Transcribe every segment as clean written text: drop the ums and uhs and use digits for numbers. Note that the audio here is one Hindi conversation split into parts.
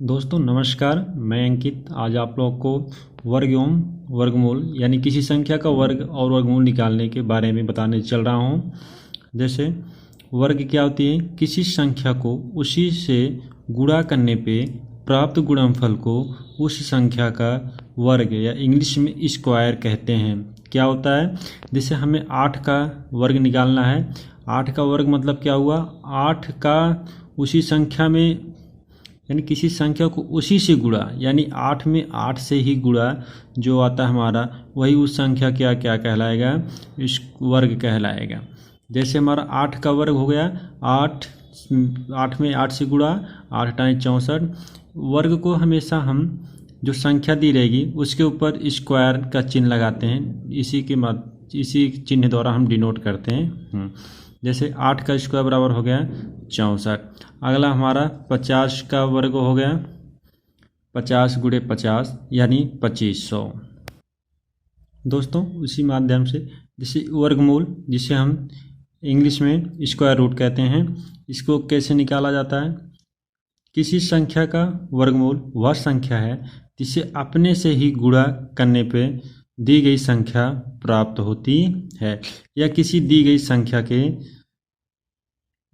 दोस्तों नमस्कार, मैं अंकित आज आप लोगों को वर्ग एवं वर्गमूल यानी किसी संख्या का वर्ग और वर्गमूल निकालने के बारे में बताने चल रहा हूँ। जैसे वर्ग क्या होती है, किसी संख्या को उसी से गुणा करने पे प्राप्त गुणनफल को उस संख्या का वर्ग या इंग्लिश में स्क्वायर कहते हैं। क्या होता है, जैसे हमें 8 का वर्ग निकालना है। 8 का वर्ग मतलब क्या हुआ, 8 का उसी संख्या में यानी किसी संख्या को उसी से गुणा, यानी 8 में 8 से ही गुणा जो आता है हमारा, वही उस संख्या क्या क्या कहलाएगा, इस वर्ग कहलाएगा। जैसे हमारा 8 का वर्ग हो गया 8 में 8 से गुणा, 8 टाइम 64। वर्ग को हमेशा हम जो संख्या दी रहेगी उसके ऊपर स्क्वायर का चिन्ह लगाते हैं, इसी चिन्ह द्वारा हम डिनोट करते हैं। जैसे 8 का स्क्वायर बराबर हो गया 64। अगला हमारा 50 का वर्ग हो गया 50 गुणे 50 यानी 2500। दोस्तों उसी माध्यम से जैसे वर्गमूल, जिसे हम इंग्लिश में स्क्वायर रूट कहते हैं, इसको कैसे निकाला जाता है। किसी संख्या का वर्गमूल वह संख्या है जिसे अपने से ही गुणा करने पे दी गई संख्या प्राप्त होती है या किसी दी गई संख्या के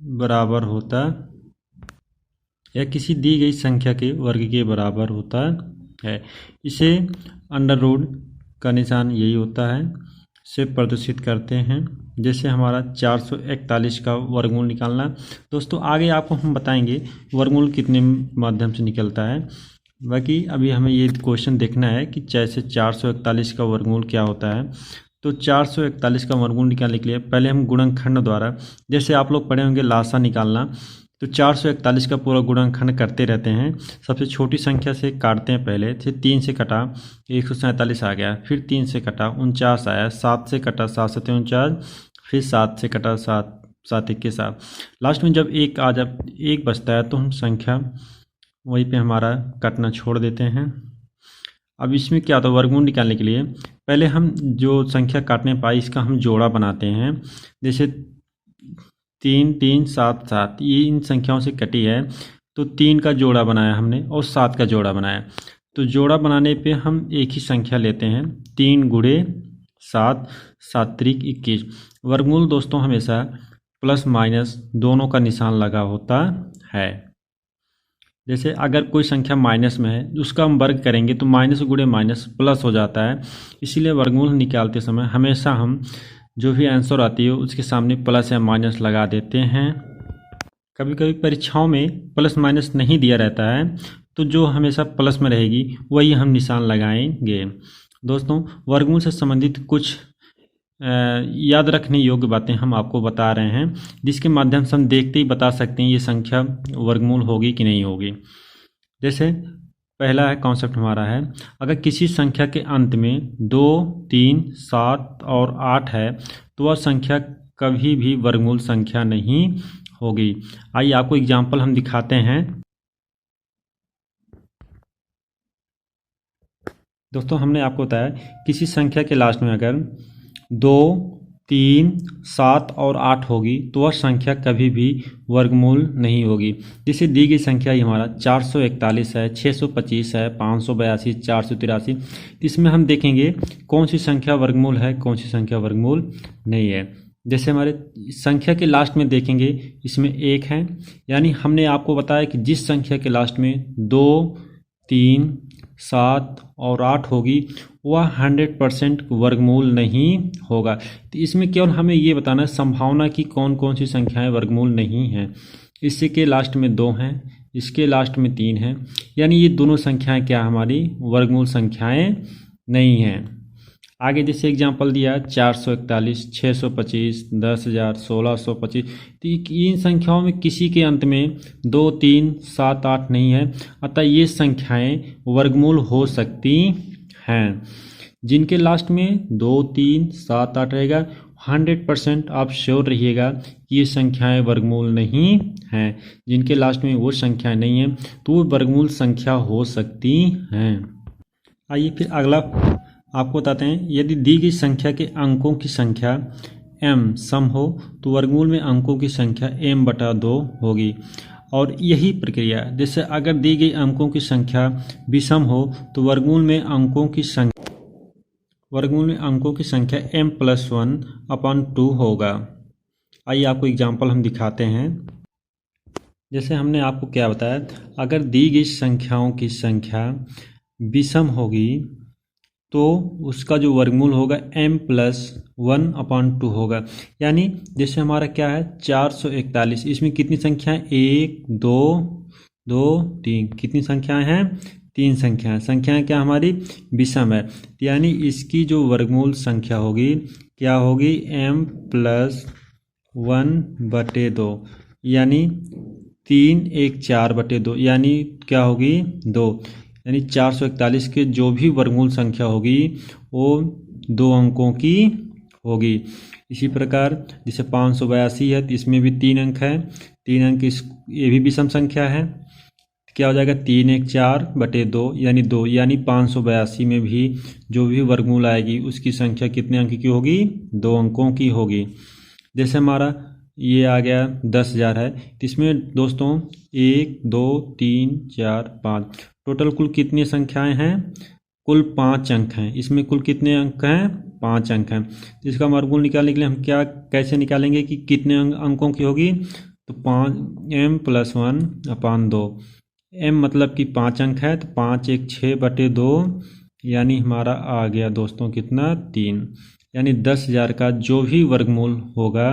बराबर होता या किसी दी गई संख्या के वर्ग के बराबर होता है। इसे अंडर रूट का निशान यही होता है, से प्रदर्शित करते हैं। जैसे हमारा 441 का वर्गमूल निकालना। दोस्तों आगे आपको हम बताएंगे वर्गमूल कितने माध्यम से निकलता है। बाकी अभी हमें ये क्वेश्चन देखना है कि जैसे 441 का वर्गमूल क्या होता है। तो 441 का वर्गमूल निकालने के लिए पहले हम गुणनखंड द्वारा, जैसे आप लोग पढ़े होंगे लासा निकालना, तो 441 का पूरा गुणनखंड करते रहते हैं। सबसे छोटी संख्या से काटते हैं, पहले फिर 3 से कटा 147 आ गया, फिर 3 से कटा 49 आया, 7 से कटा 7 से 49, फिर 7 से कटा 7 7 1 के 7। लास्ट में जब एक बचता है तो हम संख्या वहीं पे हमारा कटना छोड़ देते हैं। अब इसमें क्या होता है, वर्गमूल निकालने के लिए पहले हम जो संख्या काटने पाई इसका हम जोड़ा बनाते हैं। जैसे 3 3 7 7, ये इन संख्याओं से कटी है तो 3 का जोड़ा बनाया हमने और 7 का जोड़ा बनाया। तो जोड़ा बनाने पे हम एक ही संख्या लेते हैं, 3 गुणे 7 7 त्रिक 21। वर्गमूल दोस्तों हमेशा प्लस माइनस दोनों का निशान लगा होता है। जैसे अगर कोई संख्या माइनस में है उसका हम वर्ग करेंगे तो माइनस गुणे माइनस प्लस हो जाता है। इसीलिए वर्गमूल निकालते समय हमेशा हम जो भी आंसर आती है उसके सामने प्लस या माइनस लगा देते हैं। कभी कभी परीक्षाओं में प्लस माइनस नहीं दिया रहता है, तो जो हमेशा प्लस में रहेगी वही हम निशान लगाएंगे। दोस्तों वर्गमूल से संबंधित कुछ याद रखने योग्य बातें हम आपको बता रहे हैं, जिसके माध्यम से हम देखते ही बता सकते हैं ये संख्या वर्गमूल होगी कि नहीं होगी। जैसे पहला है कॉन्सेप्ट हमारा है, अगर किसी संख्या के अंत में 2 3 7 और 8 है तो वह संख्या कभी भी वर्गमूल संख्या नहीं होगी। आइए आपको एग्जाम्पल हम दिखाते हैं। दोस्तों हमने आपको बताया किसी संख्या के लास्ट में अगर 2 3 7 और 8 होगी तो वह संख्या कभी भी वर्गमूल नहीं होगी। जैसे दी गई संख्या ही हमारा 441 है, 625 है, 582, 483। इसमें हम देखेंगे कौन सी संख्या वर्गमूल है, कौन सी संख्या वर्गमूल नहीं है। जैसे हमारे संख्या के लास्ट में देखेंगे इसमें 1 है, यानी हमने आपको बताया कि जिस संख्या के लास्ट में 2 3 7 और 8 होगी वह 100% वर्गमूल नहीं होगा। तो इसमें केवल हमें ये बताना है संभावना की कौन कौन सी संख्याएं वर्गमूल नहीं हैं। इससे के लास्ट में 2 हैं, इसके लास्ट में 3 हैं, यानी ये दोनों संख्याएं क्या हमारी वर्गमूल संख्याएं नहीं हैं। आगे जैसे एग्जांपल दिया 441, 625, 10,000, 1625, तो इन संख्याओं में किसी के अंत में 2 3 7 8 नहीं है, अतः ये संख्याएं वर्गमूल हो सकती हैं। जिनके लास्ट में 2 3 7 8 रहेगा 100% आप श्योर रहिएगा कि ये संख्याएं वर्गमूल नहीं हैं। जिनके लास्ट में वो संख्याएं नहीं हैं तो वो वर्गमूल संख्या हो सकती हैं। आइए फिर अगला आपको बताते हैं, यदि दी गई संख्या के अंकों की संख्या m सम हो तो वर्गमूल में अंकों की संख्या m/2 होगी। और यही प्रक्रिया, जैसे अगर दी गई अंकों की संख्या विषम हो तो वर्गमूल में अंकों की संख्या m+1/2 होगा। आइए आपको एग्जाम्पल हम दिखाते हैं। जैसे हमने आपको क्या बताया, अगर दी गई संख्याओं की संख्या विषम होगी तो उसका जो वर्गमूल होगा m+1/2 होगा। यानी जैसे हमारा क्या है 441, इसमें कितनी संख्या है 1 2 2 3, कितनी संख्याएं हैं 3 संख्याएं। संख्याएं क्या हमारी विषम है, यानी इसकी जो वर्गमूल संख्या होगी क्या होगी m+1/2, यानी 3 1 4/2, यानी क्या होगी 2, यानी 441 के जो भी वर्गमूल संख्या होगी वो 2 अंकों की होगी। इसी प्रकार जैसे 582 है तो इसमें भी 3 अंक है, 3 अंक ये भी विषम संख्या है, क्या हो जाएगा 3 1 4/2 यानी 2, यानी 582 में भी जो भी वर्गमूल आएगी उसकी संख्या कितने अंक की होगी 2 अंकों की होगी। जैसे हमारा ये आ गया 10,000 है तो इसमें दोस्तों 1 2 3 4 5 टोटल कुल कितनी संख्याएं हैं, कुल 5 अंक हैं। इसमें कुल कितने अंक हैं 5 अंक हैं। तो इसका वर्गमूल निकालने के लिए हम क्या कैसे निकालेंगे कि कितने अंकों की होगी, तो 5 m+1/2, m मतलब कि 5 अंक है तो 5 1 6/2, यानी हमारा आ गया दोस्तों कितना 3, यानी 10,000 का जो भी वर्गमूल होगा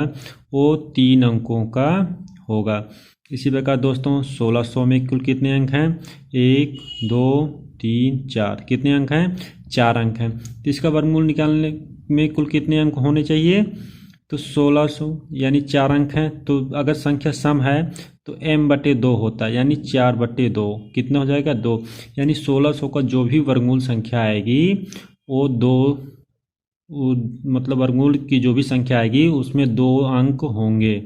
वो 3 अंकों का होगा। इसी प्रकार दोस्तों 1600 में कुल कितने अंक हैं 1 2 3 4, कितने अंक हैं 4 अंक हैं। तो इसका वर्गमूल निकालने में कुल कितने अंक होने चाहिए, तो 1600 यानी 4 अंक हैं। तो अगर संख्या सम है तो m/2 होता है, यानी 4/2 कितना हो जाएगा 2, यानी 1600 का जो भी वर्गमूल संख्या आएगी वो 2 मतलब वर्गमूल की जो भी संख्या आएगी उसमें 2 अंक होंगे।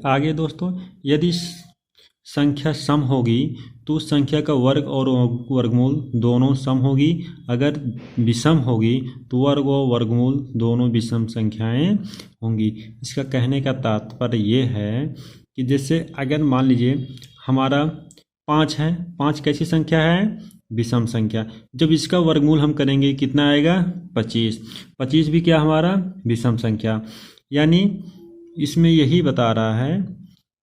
आगे दोस्तों यदि संख्या सम होगी तो उस संख्या का वर्ग और वर्गमूल दोनों सम होगी। अगर विषम होगी तो वर्ग और वर्गमूल दोनों विषम संख्याएं होंगी। इसका कहने का तात्पर्य ये है कि जैसे अगर मान लीजिए हमारा 5 है, 5 कैसी संख्या है विषम संख्या, जब इसका वर्गमूल हम करेंगे कितना आएगा 25, 25 भी क्या हमारा विषम संख्या। यानी इसमें यही बता रहा है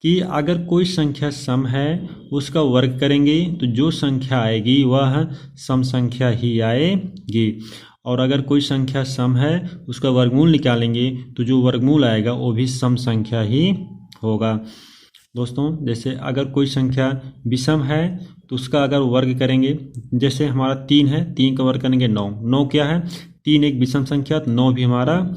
कि अगर कोई संख्या सम है उसका वर्ग करेंगे तो जो संख्या आएगी वह सम संख्या ही आएगी, और अगर कोई संख्या सम है उसका वर्गमूल निकालेंगे तो जो वर्गमूल आएगा वो भी सम संख्या ही होगा। दोस्तों जैसे अगर कोई संख्या विषम है तो उसका अगर वर्ग करेंगे, जैसे हमारा 3 है, 3 का वर्ग करेंगे 9, 9 क्या है 3 एक विषम संख्या, तो 9 भी हमारा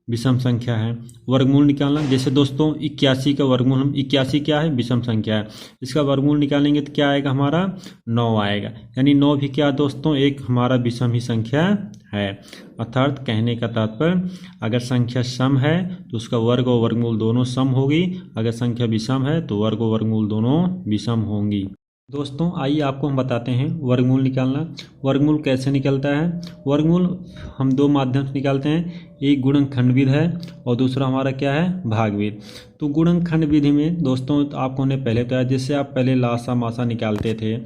विषम संख्या है। वर्गमूल निकालना, जैसे दोस्तों 81 का वर्गमूल, हम 81 क्या है विषम संख्या है, इसका वर्गमूल निकालेंगे तो क्या आएगा हमारा 9 आएगा, यानी 9 भी क्या दोस्तों एक हमारा विषम ही संख्या है। अर्थात कहने का तात्पर्य अगर संख्या सम है तो उसका वर्ग और वर्गमूल दोनों सम होगी, अगर संख्या विषम है तो वर्ग और वर्गमूल दोनों विषम होंगी। दोस्तों आइए आपको हम बताते हैं वर्गमूल निकालना। वर्गमूल कैसे निकलता है, वर्गमूल हम 2 माध्यम से निकालते हैं, एक गुणनखंड विधि है और दूसरा हमारा क्या है भाग विधि। तो गुणनखंड विधि में दोस्तों आपको ने पहले बताया, जैसे आप पहले लासा मासा निकालते थे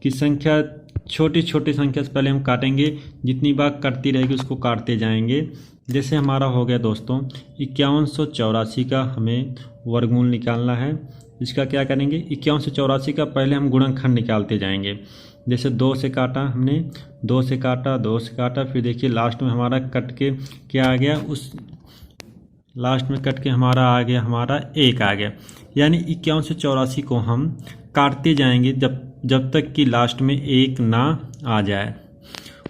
कि संख्या छोटी छोटी संख्या से पहले हम काटेंगे, जितनी बार कटती रहेगी उसको काटते जाएंगे। जैसे हमारा हो गया दोस्तों 5184 का हमें वर्गमूल निकालना है। इसका क्या करेंगे 5184 का पहले हम गुणनखंड निकालते जाएंगे। जैसे 2 से काटा हमने, 2 से काटा, 2 से काटा, फिर देखिए लास्ट में हमारा कट के क्या आ गया, उस लास्ट में कट के हमारा आ गया हमारा 1 आ गया, यानी 5184 को हम काटते जाएंगे जब तक कि लास्ट में 1 ना आ जाए।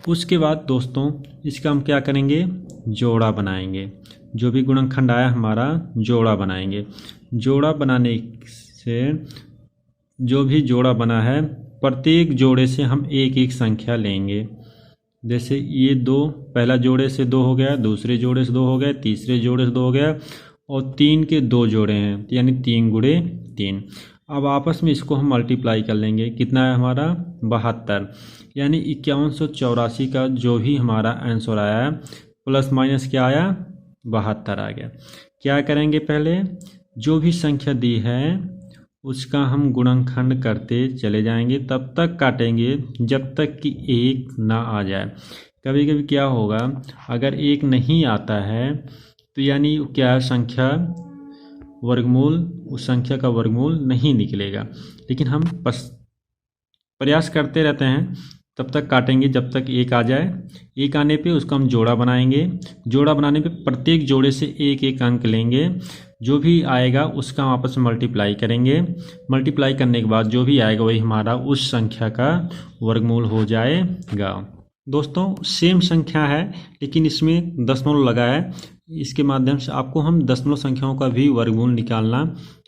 उसके बाद दोस्तों इसका हम क्या करेंगे जोड़ा बनाएंगे, जो भी गुणनखंड आया हमारा जोड़ा बनाएंगे। जोड़ा बनाने से जो भी जोड़ा बना है प्रत्येक जोड़े से हम एक एक संख्या लेंगे। जैसे ये 2 पहला जोड़े से 2 हो गया, दूसरे जोड़े से 2 हो गया, तीसरे जोड़े से 2 हो गया और 3 के 2 जोड़े हैं, यानी 3 गुणे 3। अब आपस में इसको हम मल्टीप्लाई कर लेंगे, कितना है हमारा 72, यानी 5184 का जो भी हमारा आंसर आया प्लस माइनस क्या आया 72 आ गया। क्या करेंगे पहले जो भी संख्या दी है उसका हम गुणनखंड करते चले जाएंगे, तब तक काटेंगे जब तक कि 1 ना आ जाए। कभी कभी क्या होगा, अगर 1 नहीं आता है तो यानी क्या संख्या वर्गमूल, उस संख्या का वर्गमूल नहीं निकलेगा। लेकिन हम प्रयास करते रहते हैं, तब तक काटेंगे जब तक 1 आ जाए। 1 आने पे उसका हम जोड़ा बनाएंगे। जोड़ा बनाने पे प्रत्येक जोड़े से 1-1 अंक लेंगे। जो भी आएगा उसका हम आपस में मल्टीप्लाई करेंगे। मल्टीप्लाई करने के बाद जो भी आएगा वही हमारा उस संख्या का वर्गमूल हो जाएगा। दोस्तों सेम संख्या है लेकिन इसमें दशमलव लगा है। इसके माध्यम से आपको हम दशमलव संख्याओं का भी वर्गमूल निकालना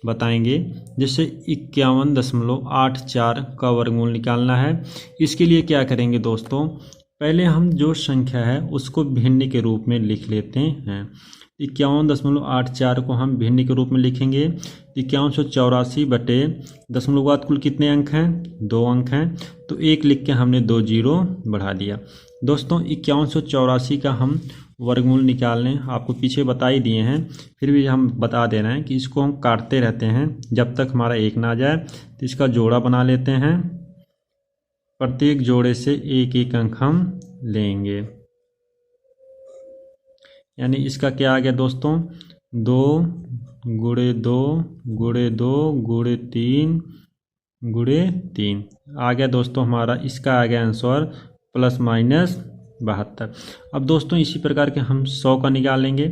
बताएंगे। जैसे 51.84 का वर्गमूल निकालना है। इसके लिए क्या करेंगे दोस्तों, पहले हम जो संख्या है उसको भिन्न के रूप में लिख लेते हैं। 51.84 को हम भिन्न के रूप में लिखेंगे। 5184 बटे दशमलव बाद कुल कितने अंक हैं, 2 अंक हैं, तो 1 लिख के हमने 2 जीरो बढ़ा दिया। दोस्तों 5184 का हम वर्गमूल निकालने आपको पीछे बता ही दिए हैं, फिर भी हम बता दे रहे हैं कि इसको हम काटते रहते हैं जब तक हमारा 1 ना आ जाए। तो इसका जोड़ा बना लेते हैं। प्रत्येक जोड़े से 1-1 अंक हम लेंगे। यानी इसका क्या आ गया दोस्तों, 2 गुणे 2 गुणे 2 गुणे 3 गुणे 3 आ गया दोस्तों हमारा। इसका आ गया आंसर ±72। अब दोस्तों इसी प्रकार के हम 100 का निकालेंगे।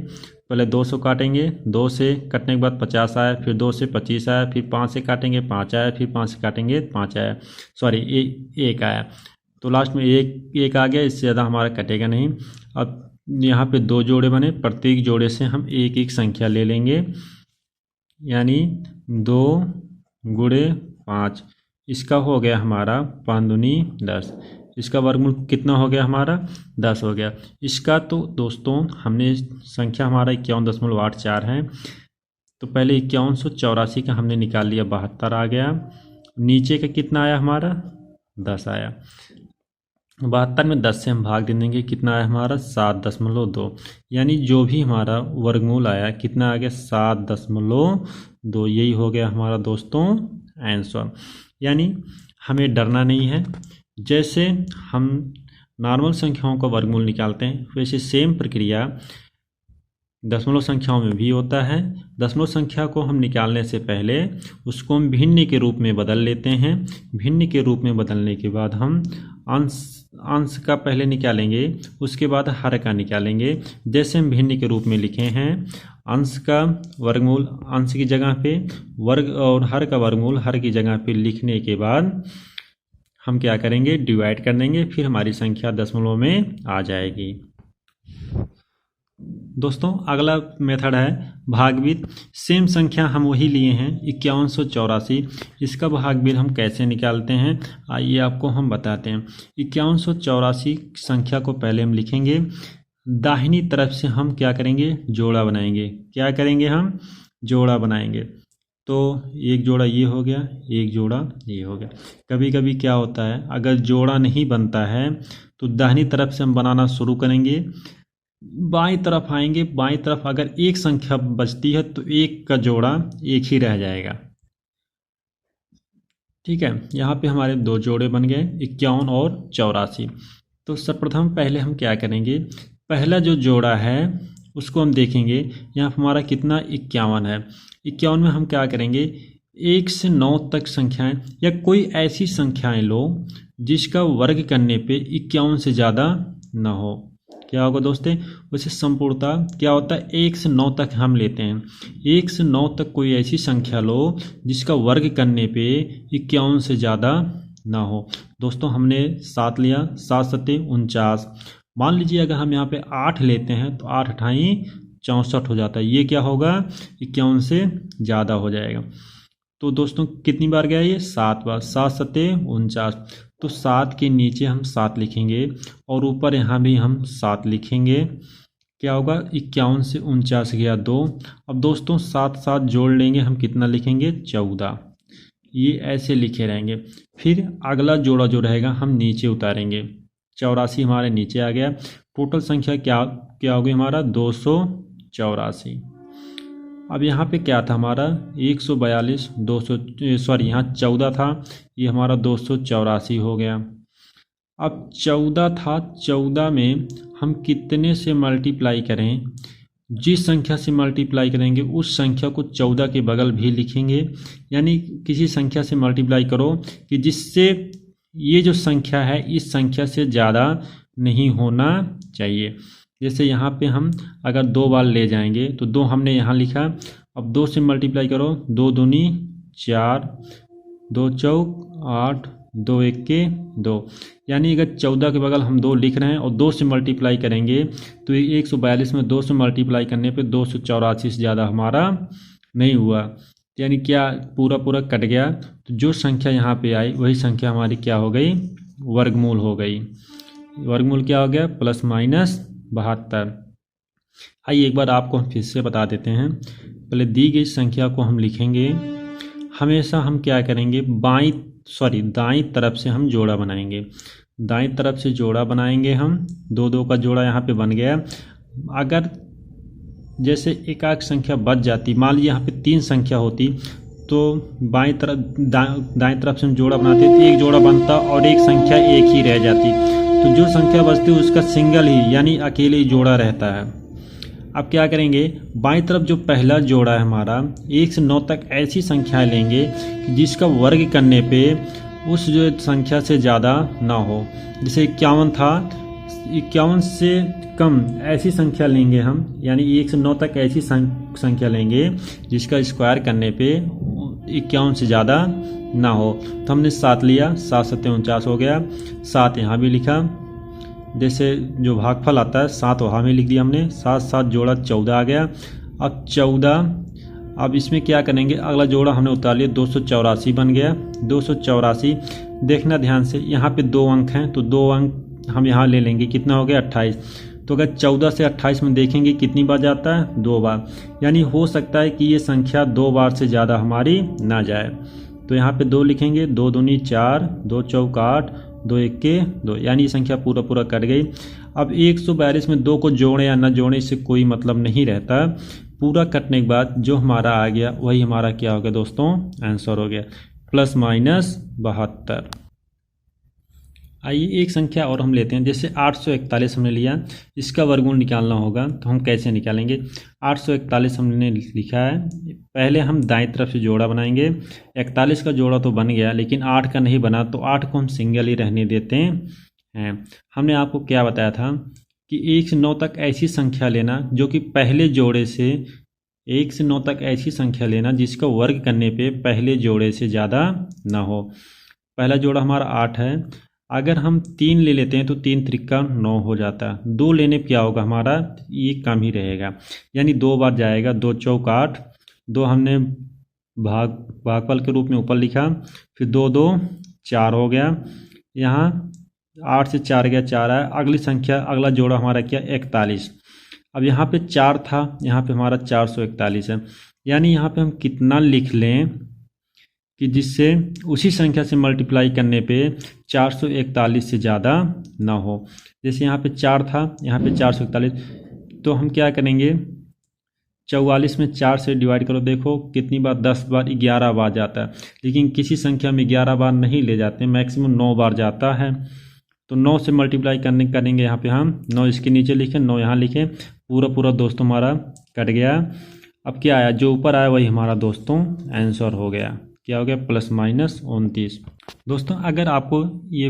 पहले 200 काटेंगे, 2 से कटने के बाद 50 आया, फिर 2 से 25 आया, फिर 5 से काटेंगे 5 आया, फिर 5 से काटेंगे 5 आया, सॉरी 1 आया। तो लास्ट में 1 आ गया, इससे ज़्यादा हमारा कटेगा नहीं। अब यहाँ पे 2 जोड़े बने, प्रत्येक जोड़े से हम 1-1 संख्या ले लेंगे। यानी 2 गुणे 5, इसका हो गया हमारा 5 दूनी 10। इसका वर्गमूल कितना हो गया हमारा, 10 हो गया। इसका तो दोस्तों हमने संख्या हमारा 51.84 है, तो पहले 5184 का हमने निकाल लिया, 72 आ गया। नीचे का कितना आया हमारा, 10 आया। 72 में 10 से हम भाग दे देंगे, कितना आया हमारा 7.2। यानी जो भी हमारा वर्गमूल आया कितना आ गया, 7.2। यही हो गया हमारा दोस्तों आंसर। यानी हमें डरना नहीं है। जैसे हम नॉर्मल संख्याओं का वर्गमूल निकालते हैं वैसे सेम प्रक्रिया दशमलव संख्याओं में भी होता है। दशमलव संख्या को हम निकालने से पहले उसको हम भिन्न के रूप में बदल लेते हैं। भिन्न के रूप में बदलने के बाद हम अंश का पहले निकालेंगे, उसके बाद हर का निकालेंगे। जैसे हम भिन्न के रूप में लिखे हैं, अंश का वर्गमूल अंश की जगह पे वर्ग और हर का वर्गमूल हर की जगह पे लिखने के बाद हम क्या करेंगे, डिवाइड कर देंगे, फिर हमारी संख्या दशमलव में आ जाएगी। दोस्तों अगला मेथड है भागबिद। सेम संख्या हम वही लिए हैं 5184। इसका भागबिद हम कैसे निकालते हैं आइए आपको हम बताते हैं। 5184 संख्या को पहले हम लिखेंगे, दाहिनी तरफ से हम क्या करेंगे, जोड़ा बनाएंगे। क्या करेंगे, हम जोड़ा बनाएंगे। तो एक जोड़ा ये हो गया, एक जोड़ा ये हो गया। कभी कभी क्या होता है, अगर जोड़ा नहीं बनता है तो दाहिनी तरफ से हम बनाना शुरू करेंगे, बाईं तरफ आएंगे। बाईं तरफ अगर एक संख्या बचती है तो एक का जोड़ा एक ही रह जाएगा। ठीक है, यहाँ पे हमारे 2 जोड़े बन गए 51 और 84। तो सर्वप्रथम पहले हम क्या करेंगे, पहला जो जोड़ा है उसको हम देखेंगे। यहाँ हमारा कितना 51 है। 51 में हम क्या करेंगे, 1 से 9 तक संख्याएं या कोई ऐसी संख्याएं लो जिसका वर्ग करने पे 51 से ज़्यादा ना हो। क्या होगा दोस्तों, वैसे संपूर्णता क्या होता है, 1 से 9 तक हम लेते हैं। 1 से 9 तक कोई ऐसी संख्या लो जिसका वर्ग करने पे 51 से ज़्यादा ना हो। दोस्तों हमने 7 लिया, 7 सत्ते 49। मान लीजिए अगर हम यहाँ पे 8 लेते हैं तो 8 अठाई 64 हो जाता है। ये क्या होगा, 51 से ज़्यादा हो जाएगा। तो दोस्तों कितनी बार गया ये, 7 बार। 7 सत्ते 49। तो 7 के नीचे हम 7 लिखेंगे और ऊपर यहाँ भी हम 7 लिखेंगे। क्या होगा, 51 से 49 गया 2। अब दोस्तों 7 जोड़ लेंगे, हम कितना लिखेंगे, 14। ये ऐसे लिखे रहेंगे। फिर अगला जोड़ा जो रहेगा हम नीचे उतारेंगे। 84 हमारे नीचे आ गया। टोटल संख्या क्या हो गई हमारा, 284। अब यहाँ पे क्या था हमारा 142, 200 सॉरी यहाँ 14 था, ये हमारा 284 हो गया। अब 14 था, 14 में हम कितने से मल्टीप्लाई करें, जिस संख्या से मल्टीप्लाई करेंगे उस संख्या को 14 के बगल भी लिखेंगे। यानी किसी संख्या से मल्टीप्लाई करो कि जिससे ये जो संख्या है इस संख्या से ज़्यादा नहीं होना चाहिए। जैसे यहाँ पे हम अगर 2 बार ले जाएंगे तो 2 हमने यहाँ लिखा, अब 2 से मल्टीप्लाई करो, 2 दूनी 4, 2 चौक 8, 2 एके 2। यानी अगर 14 के बगल हम 2 लिख रहे हैं और 2 से मल्टीप्लाई करेंगे तो 142 में 2 से मल्टीप्लाई करने पे 284 से ज़्यादा हमारा नहीं हुआ। यानी क्या पूरा कट गया, तो जो संख्या यहाँ पे आई वही संख्या हमारी क्या हो गई, वर्गमूल हो गई। वर्गमूल क्या हो गया, +/72। आइए एक बार आपको हम फिर से बता देते हैं। पहले दी गई संख्या को हम लिखेंगे, हमेशा हम क्या करेंगे, दाईं तरफ से हम जोड़ा बनाएंगे। दाईं तरफ से जोड़ा बनाएंगे हम, 2 का जोड़ा यहाँ पे बन गया। अगर जैसे एक संख्या बच जाती, मान लीजिए यहाँ पे 3 संख्या होती तो दाईं तरफ से हम जोड़ा बनाते तो एक जोड़ा बनता और एक संख्या एक ही रह जाती, तो जो संख्या बचती उसका सिंगल ही यानी अकेले ही जोड़ा रहता है। अब क्या करेंगे, बाईं तरफ जो पहला जोड़ा है हमारा 1 से 9 तक ऐसी संख्याएं लेंगे कि जिसका वर्ग करने पे उस जो संख्या से ज़्यादा ना हो। जैसे 51 था, 51 से कम ऐसी संख्या लेंगे हम, यानी 1 से 9 तक ऐसी संख्या लेंगे जिसका स्क्वायर करने पे 51 से ज़्यादा ना हो। तो हमने 7 लिया, 7 7 49 हो गया, 7 यहाँ भी लिखा। जैसे जो भागफल आता है 7 वहाँ में लिख दिया हमने, 7 7 जोड़ा 14 आ गया। अब 14, अब इसमें क्या करेंगे, अगला जोड़ा हमने उतार लिया, 284 बन गया। 284 देखना ध्यान से, यहाँ पे 2 अंक हैं तो 2 अंक हम यहाँ ले लेंगे, कितना हो गया 28। तो अगर 14 से 28 में देखेंगे कितनी बार जाता है, 2 बार। यानी हो सकता है कि ये संख्या 2 बार से ज़्यादा हमारी ना जाए, तो यहाँ पे 2 लिखेंगे, 2 दूनी 4, 2 चौक 8, 2 एके 2, यानी ये संख्या पूरा कट गई। अब 142 में 2 को जोड़े या न जोड़े इससे कोई मतलब नहीं रहता, पूरा कटने के बाद जो हमारा आ गया वही हमारा क्या हो गया दोस्तों, आंसर हो गया +/72। आइए एक संख्या और हम लेते हैं, जैसे 841 हमने लिया, इसका वर्गमूल निकालना होगा तो हम कैसे निकालेंगे। 841 हमने लिखा है, पहले हम दाईं तरफ से जोड़ा बनाएंगे। 41 का जोड़ा तो बन गया लेकिन 8 का नहीं बना, तो 8 को हम सिंगल ही रहने देते हैं। हमने आपको क्या बताया था कि 1 से 9 तक ऐसी संख्या लेना जो कि पहले जोड़े से 1 से 9 तक ऐसी संख्या लेना जिसका वर्ग करने पे पहले जोड़े से ज़्यादा ना हो। पहला जोड़ा हमारा 8 है, अगर हम 3 ले लेते हैं तो 3 त्रिका 9 हो जाता है। 2 लेने पे क्या होगा हमारा, ये कम ही रहेगा, यानी 2 बार जाएगा, 2 चौक 8, 2 हमने भागफल के रूप में ऊपर लिखा, फिर 2 2 4 हो गया। यहाँ 8 से 4 गया, 4 आया। अगली संख्या, अगला जोड़ा हमारा क्या, 41। अब यहाँ पे 4 था, यहाँ पे हमारा 441 है। यानी यहाँ पे हम कितना लिख लें कि जिससे उसी संख्या से मल्टीप्लाई करने पे 441 से ज़्यादा ना हो। जैसे यहाँ पे 4 था, यहाँ पे 441, तो हम क्या करेंगे, 44 में 4 से डिवाइड करो, देखो कितनी बार, 10 बार, 11 बार जाता है। लेकिन किसी संख्या में 11 बार नहीं ले जाते, मैक्सिमम 9 बार जाता है। तो 9 से मल्टीप्लाई करेंगे यहाँ पे हम, 9 इसके नीचे लिखें, 9 यहाँ लिखें, पूरा दोस्तों हमारा कट गया। अब क्या आया, जो ऊपर आया वही हमारा दोस्तों आंसर हो गया, क्या हो गया, +/29। दोस्तों अगर आपको ये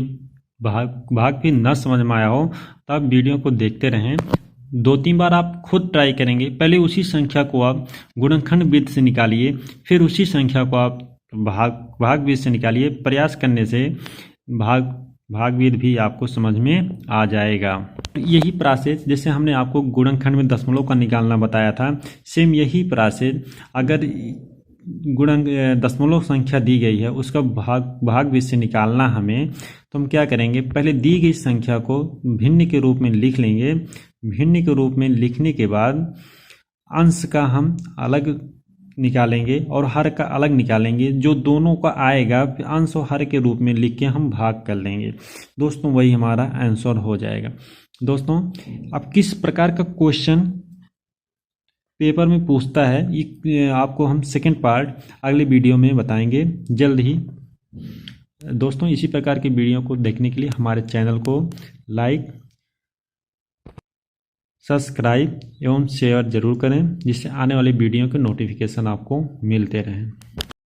भाग भी न समझ में आया हो तो आप वीडियो को देखते रहें, 2-3 बार आप खुद ट्राई करेंगे। पहले उसी संख्या को आप गुणनखंड विधि से निकालिए, फिर उसी संख्या को आप भाग विधि से निकालिए। प्रयास करने से भाग विधि भी आपको समझ में आ जाएगा। यही प्रोसेस जैसे हमने आपको गुणनखंड में दशमलव का निकालना बताया था, सेम यही प्रोसेस अगर दशमलव संख्या दी गई है उसका भाग विधि से निकालना हमें, तो हम क्या करेंगे, पहले दी गई संख्या को भिन्न के रूप में लिख लेंगे। भिन्न के रूप में लिखने के बाद अंश का हम अलग निकालेंगे और हर का अलग निकालेंगे। जो दोनों का आएगा फिर अंश और हर के रूप में लिख के हम भाग कर लेंगे। दोस्तों वही हमारा आंसर हो जाएगा। दोस्तों अब किस प्रकार का क्वेश्चन पेपर में पूछता है, ये आपको हम सेकंड पार्ट अगले वीडियो में बताएंगे जल्द ही। दोस्तों, इसी प्रकार की वीडियो को देखने के लिए हमारे चैनल को लाइक, सब्सक्राइब एवं शेयर जरूर करें, जिससे आने वाली वीडियो के नोटिफिकेशन आपको मिलते रहें।